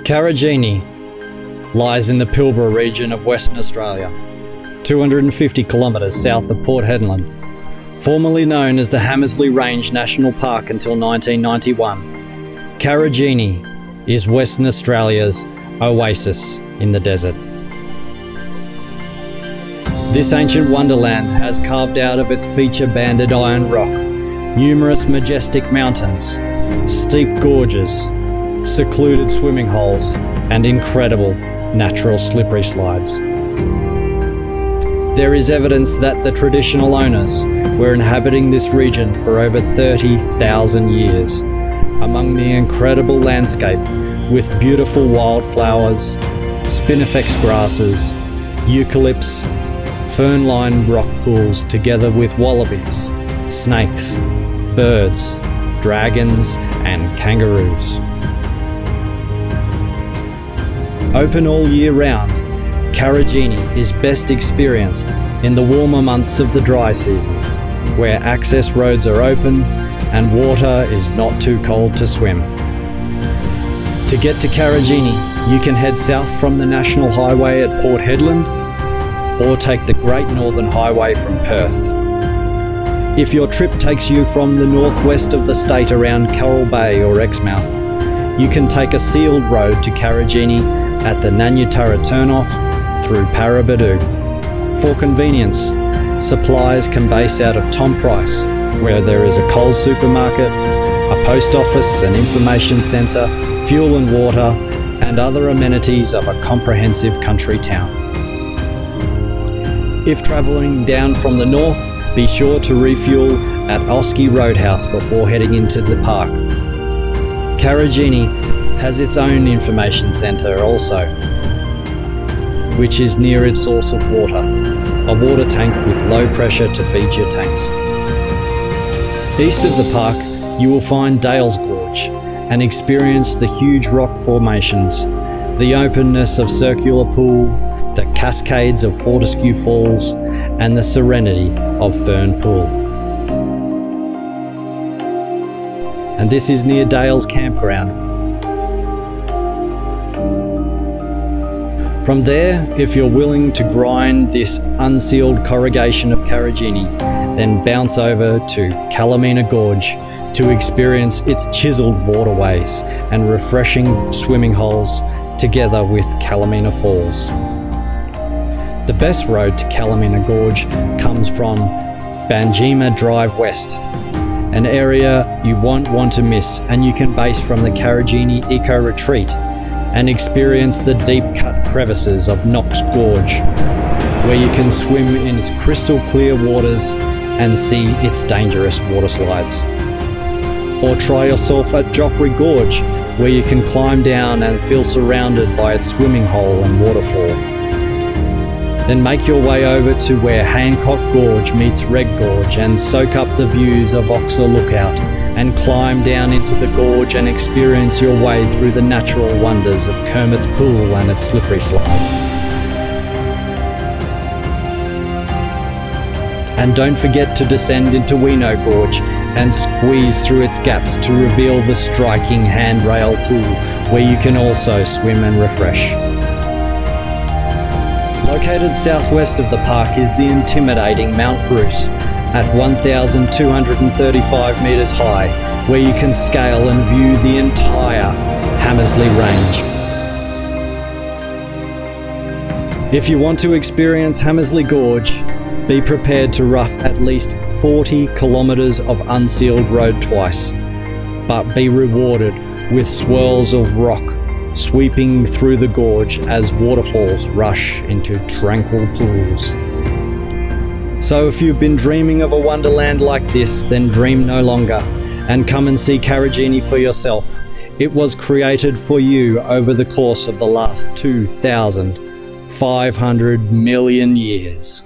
Karijini lies in the Pilbara region of Western Australia, 250 kilometres south of Port Hedland. Formerly known as the Hamersley Range National Park until 1991, Karijini is Western Australia's oasis in the desert. This ancient wonderland has carved out of its feature-banded iron rock numerous majestic mountains, steep gorges, secluded swimming holes, and incredible natural slippery slides. There is evidence that the traditional owners were inhabiting this region for over 30,000 years, among the incredible landscape with beautiful wildflowers, spinifex grasses, eucalypts, fern-lined rock pools together with wallabies, snakes, birds, dragons, and kangaroos. Open all year round, Karijini is best experienced in the warmer months of the dry season, where access roads are open and water is not too cold to swim. To get to Karijini, you can head south from the National Highway at Port Hedland or take the Great Northern Highway from Perth. If your trip takes you from the northwest of the state around Coral Bay or Exmouth, you can take a sealed road to Karijini at the Nanyatara turnoff through Parabadoo. For convenience, supplies can base out of Tom Price, where there is a Coles supermarket, a post office, an information centre, fuel and water, and other amenities of a comprehensive country town. If travelling down from the north, be sure to refuel at Oski Roadhouse before heading into the park. Karijini has its own information centre also, which is near its source of water, a water tank with low pressure to feed your tanks. East of the park, you will find Dales Gorge and experience the huge rock formations, the openness of Circular Pool, the cascades of Fortescue Falls, and the serenity of Fern Pool. And this is near Dales Campground. From there, if you're willing to grind this unsealed corrugation of Karijini, then bounce over to Kalamina Gorge to experience its chiselled waterways and refreshing swimming holes together with Kalamina Falls. The best road to Kalamina Gorge comes from Banjima Drive West, an area you won't want to miss, and you can base from the Karijini Eco Retreat and experience the deep-cut crevices of Knox Gorge, where you can swim in its crystal clear waters and see its dangerous water slides. Or try yourself at Joffrey Gorge, where you can climb down and feel surrounded by its swimming hole and waterfall. Then make your way over to where Hancock Gorge meets Red Gorge and soak up the views of Oxer Lookout, and climb down into the gorge and experience your way through the natural wonders of Kermit's Pool and its slippery slides. And don't forget to descend into Weeno Gorge and squeeze through its gaps to reveal the striking handrail pool, where you can also swim and refresh. Located southwest of the park is the intimidating Mount Bruce at 1,235 metres high, where you can scale and view the entire Hamersley Range. If you want to experience Hamersley Gorge, be prepared to rough at least 40 kilometres of unsealed road twice, but be rewarded with swirls of rock sweeping through the gorge as waterfalls rush into tranquil pools. So if you've been dreaming of a wonderland like this, then dream no longer and come and see Karijini for yourself. It was created for you over the course of the last 2,500 million years.